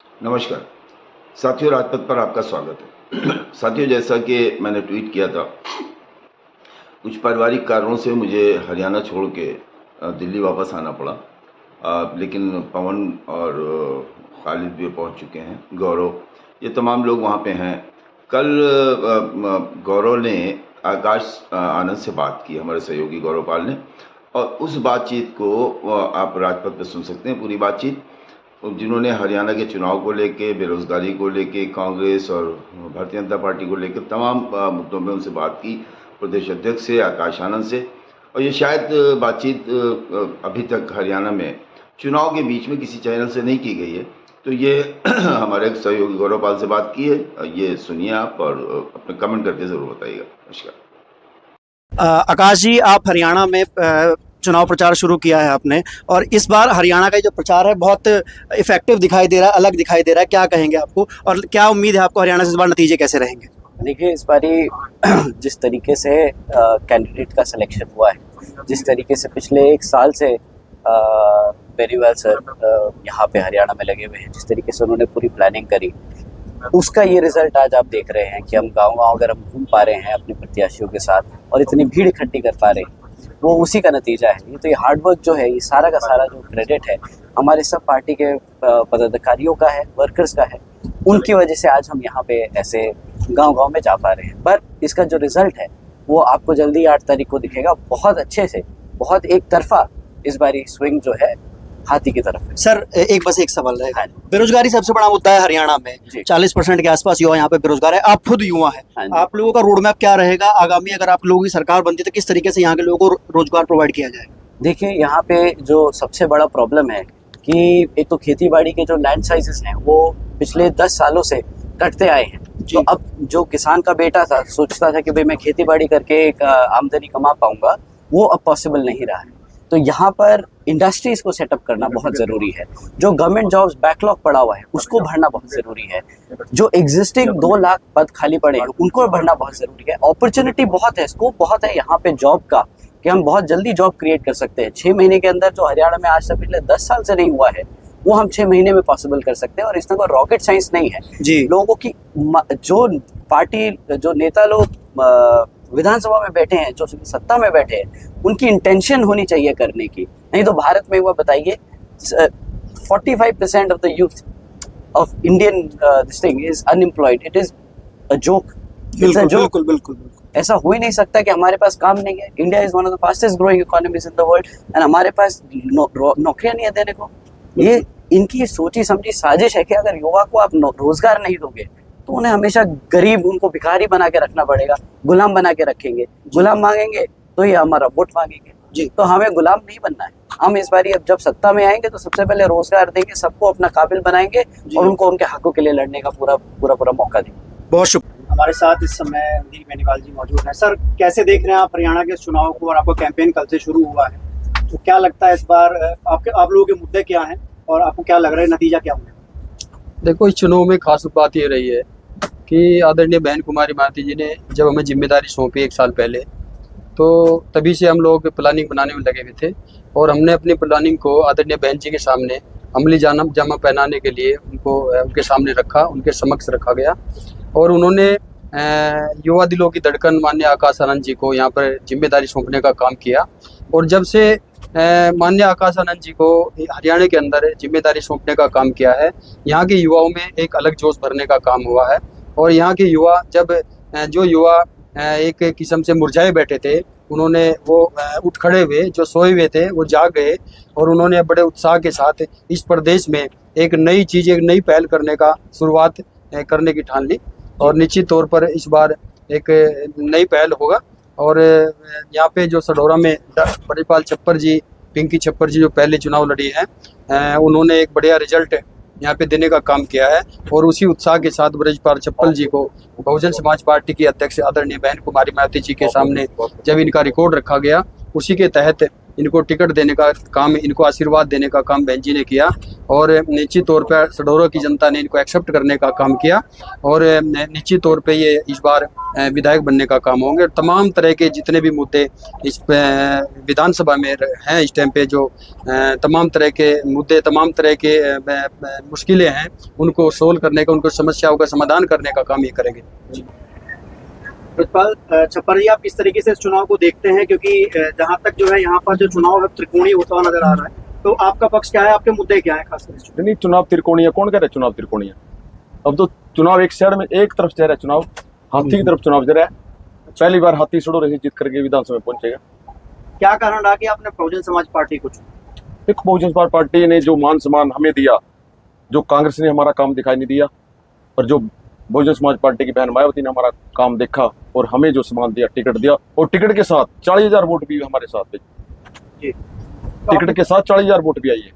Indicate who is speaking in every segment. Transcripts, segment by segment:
Speaker 1: नमस्कार साथियों, राजपथ पर आपका स्वागत है। साथियों, जैसा कि मैंने ट्वीट किया था, कुछ पारिवारिक कारणों से मुझे हरियाणा छोड़ के दिल्ली वापस आना पड़ा। लेकिन पवन और खालिद भी पहुंच चुके हैं, गौरव, ये तमाम लोग वहां पे हैं। कल गौरव ने आकाश आनंद से बात की, हमारे सहयोगी गौरव पाल ने, और उस बातचीत को आप राजपथ पर सुन सकते हैं, पूरी बातचीत, जिन्होंने हरियाणा के चुनाव को लेके, बेरोजगारी को लेके, कांग्रेस और भारतीय जनता पार्टी को लेकर तमाम मुद्दों में उनसे बात की, प्रदेश अध्यक्ष से, आकाश आनंद से। और ये शायद बातचीत अभी तक हरियाणा में चुनाव के बीच में किसी चैनल से नहीं की गई है। तो ये हमारे सहयोगी गौरव पाल से बात की है, ये सुनिए आप और अपने कमेंट करके ज़रूर बताइएगा। नमस्कार।
Speaker 2: आकाश जी, आप हरियाणा में चुनाव प्रचार शुरू किया है आपने, और इस बार हरियाणा का जो प्रचार है बहुत इफेक्टिव दिखाई दे रहा है, अलग दिखाई दे रहा है। क्या कहेंगे आपको, और क्या उम्मीद है आपको हरियाणा से इस बार नतीजे कैसे रहेंगे?
Speaker 3: देखिए, इस बारी जिस तरीके से कैंडिडेट का सिलेक्शन हुआ है, जिस तरीके से पिछले एक साल से बेरीवाल सर यहाँ पे हरियाणा में लगे हुए हैं, जिस तरीके से उन्होंने पूरी प्लानिंग करी, उसका ये रिजल्ट आज आप देख रहे हैं कि हम गाँव-गाँव अगर हम घूम पा रहे हैं अपने प्रत्याशियों के साथ और इतनी भीड़ इकट्ठी कर पा रहे हैं, वो उसी का नतीजा है। ये तो ये हार्डवर्क जो है, ये सारा का सारा जो क्रेडिट है हमारे सब पार्टी के पदाधिकारियों का है, वर्कर्स का है। उनकी वजह से आज हम यहाँ पे ऐसे गांव-गांव में जा पा रहे हैं। पर इसका जो रिजल्ट है वो आपको जल्दी 8 तारीख को दिखेगा। बहुत अच्छे से, बहुत एक तरफा इस बारी स्विंग जो है हाथी की तरफ है।
Speaker 2: सर, एक सवाल रहेगा। बेरोजगारी सबसे बड़ा मुद्दा है हरियाणा में। 40% के आसपास युवा यहाँ पे बेरोजगार है। आप खुद युवा हैं, आप लोगों का रोड मैप क्या रहेगा आगामी, अगर आप लोगों की सरकार बनती है तो किस तरीके से यहाँ के लोगों को रोजगार प्रोवाइड किया जाएगा?
Speaker 3: देखिए, यहाँ पे जो सबसे बड़ा प्रॉब्लम है कि एक तो खेती बाड़ी के जो लैंड साइजेस हैं वो पिछले 10 सालों से घटते आए हैं। तो अब जो किसान का बेटा था, सोचता था कि भाई मैं खेती बाड़ी करके एक आमदनी कमा पाऊंगा, वो अब पॉसिबल नहीं रहा है। तो यहाँ पर इंडस्ट्रीज को सेटअप करना बहुत ज़रूरी है। जो गवर्नमेंट जॉब्स बैकलॉग पड़ा हुआ है उसको भरना बहुत ज़रूरी है। जो एग्जिस्टिंग 2 लाख पद खाली पड़े हैं उनको भरना बहुत ज़रूरी है। अपॉर्चुनिटी बहुत है, स्कोप बहुत है यहाँ पे जॉब का, कि हम बहुत जल्दी जॉब क्रिएट कर सकते हैं। 6 महीने के अंदर जो हरियाणा में आज से पिछले 10 साल से नहीं हुआ है, वो हम 6 महीने में पॉसिबल कर सकते हैं। और इसमें कोई रॉकेट साइंस नहीं है
Speaker 2: जी।
Speaker 3: लोगों की जो पार्टी, जो नेता लोग विधानसभा में बैठे हैं, जो सत्ता में बैठे हैं, उनकी इंटेंशन होनी चाहिए करने की। नहीं तो भारत में हुआ, बताइए, 45% of the youth of Indian this thing is unemployed. It is a joke.
Speaker 2: बिल्कुल बिल्कुल।
Speaker 3: ऐसा हो ही नहीं सकता कि हमारे पास काम नहीं है। India is one of the fastest growing economies in the world and हमारे पास नौकरियां नहीं है देने को। ये इनकी सोची समझी साजिश है कि अगर युवा को आप रोजगार नहीं दोगे तो उन्हें हमेशा गरीब, उनको भिखारी बना के रखना पड़ेगा, गुलाम बना के रखेंगे। गुलाम मांगेंगे तो ये हमारा वोट मांगेंगे जी। तो हमें गुलाम नहीं बनना है। हम इस बारी अब जब सत्ता में आएंगे तो सबसे पहले रोजगार देंगे, सबको अपना काबिल बनाएंगे और उनको उनके हकों के लिए लड़ने का पूरा मौका देंगे।
Speaker 2: बहुत शुक्रिया।
Speaker 4: हमारे साथ इस समय रणदीप बेनीवाल जी मौजूद हैं। सर, कैसे देख रहे हैं आप हरियाणा के चुनाव को, और आपका कैंपेन कल से शुरू हुआ है, तो क्या लगता है इस बार आप लोगों के मुद्दे क्या हैं और आपको क्या लग रहा है, नतीजा क्या होगा?
Speaker 5: देखो, इस चुनाव में खास बात ये रही है कि आदरणीय बहन कुमारी मायावती जी ने जब हमें जिम्मेदारी सौंपी 1 साल पहले, तो तभी से हम लोग प्लानिंग बनाने में लगे हुए थे। और हमने अपनी प्लानिंग को आदरणीय बहन जी के सामने अमली जामा पहनाने के लिए उनके सामने रखा, उनके समक्ष रखा गया। और उन्होंने युवा दिलों की धड़कन माननीय आकाश आनंद जी को यहाँ पर जिम्मेदारी सौंपने का काम किया। और जब से माननीय आकाश आनंद जी को हरियाणा के अंदर जिम्मेदारी सौंपने का काम किया है, यहाँ के युवाओं में एक अलग जोश भरने का काम हुआ है। और यहाँ के युवा, जब जो युवा एक किस्म से मुरझाए बैठे थे, उन्होंने वो उठ खड़े हुए, जो सोए हुए थे वो जाग गए, और उन्होंने बड़े उत्साह के साथ इस प्रदेश में एक नई चीज़, एक नई पहल करने का शुरुआत करने की ठान ली। और निश्चित तौर पर इस बार एक नई पहल होगा। और यहाँ पे जो सढौरा में ब्रजपाल छप्पर जी, पिंकी छप्पर जी जो पहले चुनाव लड़ी हैं, उन्होंने एक बढ़िया रिजल्ट यहाँ पे देने का काम किया है। और उसी उत्साह के साथ ब्रजपाल छप्पर जी को बहुजन समाज पार्टी की अध्यक्ष आदरणीय बहन कुमारी मायावती जी के सामने जब इनका रिकॉर्ड रखा गया, उसी के तहत इनको टिकट देने का काम, इनको आशीर्वाद देने का काम बहन जी ने किया और निश्चित तौर पर सडोरा की जनता ने इनको एक्सेप्ट करने का काम किया और निश्चित तौर पे ये इस बार विधायक बनने का काम होंगे। तमाम तरह के जितने भी मुद्दे इस विधानसभा में हैं इस टाइम पे, जो तमाम तरह के मुद्दे, तमाम तरह के मुश्किलें हैं, उनको सोल्व करने का, उनको समस्याओं का समाधान करने का काम ये करेंगे।
Speaker 4: प्रतिपाल छप्पर जी, आप किस तरीके से इस चुनाव को देखते हैं, क्योंकि जहां तक जो है यहाँ पर जो चुनाव है त्रिकोणीय होता हुआ नजर आ रहा है, तो आपका पक्ष क्या है, आपके मुद्दे क्या है खासकर इस चुनाव?
Speaker 6: नहीं, चुनाव त्रिकोणीय कौन कह रहा है? चुनाव त्रिकोणीय अब तो चुनाव एक शहर में एक तरफ जा रहा है, चुनाव हाथी की तरफ चुनाव जा रहा है। पहली बार हाथी सडोरे से जीत करके विधानसभा में पहुंचेगा।
Speaker 4: क्या कारण रहा कि आपने बहुजन समाज पार्टी को चुना?
Speaker 6: एक बहुजन समाज पार्टी ने जो मान सम्मान हमें दिया, जो कांग्रेस ने हमारा काम दिखाई नहीं दिया, और जो बहुजन समाज पार्टी की बहन मायावती ने हमारा काम देखा और हमें जो सम्मान दिया, टिकट दिया, और टिकट के साथ 40,000 वोट भी हमारे साथ थे।
Speaker 4: जी,
Speaker 6: टिकट के साथ 40,000 वोट भी आई है।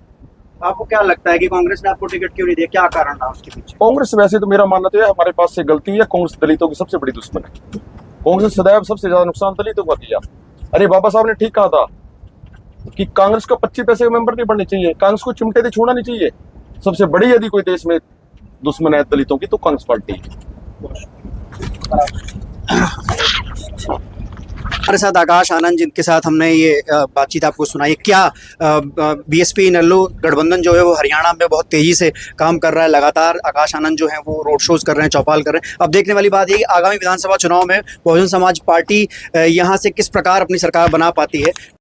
Speaker 4: आपको क्या लगता है कि कांग्रेस ने आपको टिकट क्यों नहीं दिया, क्या कारण रहा उसके पीछे?
Speaker 6: कांग्रेस, वैसे तो मेरा मानना तो है हमारे पास से गलती है। कांग्रेस दलितों की सबसे बड़ी दुश्मन है। कांग्रेस सदैव सबसे ज्यादा नुकसान दलितों का किया। अरे बाबा साहब ने ठीक कहा था कि कांग्रेस को 25 पैसे का मेंबर नहीं बनने चाहिए, कांग्रेस को चिमटे से छोड़ना नहीं चाहिए। सबसे बड़ी यदि कोई देश में दुश्मन है दलितों की तो कांग्रेस पार्टी है।
Speaker 2: हमारे साथ आकाश आनंद, जिनके साथ हमने ये बातचीत आपको सुनाई। क्या बीएसपी इनेलो गठबंधन जो है वो हरियाणा में बहुत तेजी से काम कर रहा है, लगातार आकाश आनंद जो है वो रोड शोज कर रहे हैं, चौपाल कर रहे हैं। अब देखने वाली बात है कि आगामी विधानसभा चुनाव में बहुजन समाज पार्टी यहाँ से किस प्रकार अपनी सरकार बना पाती है।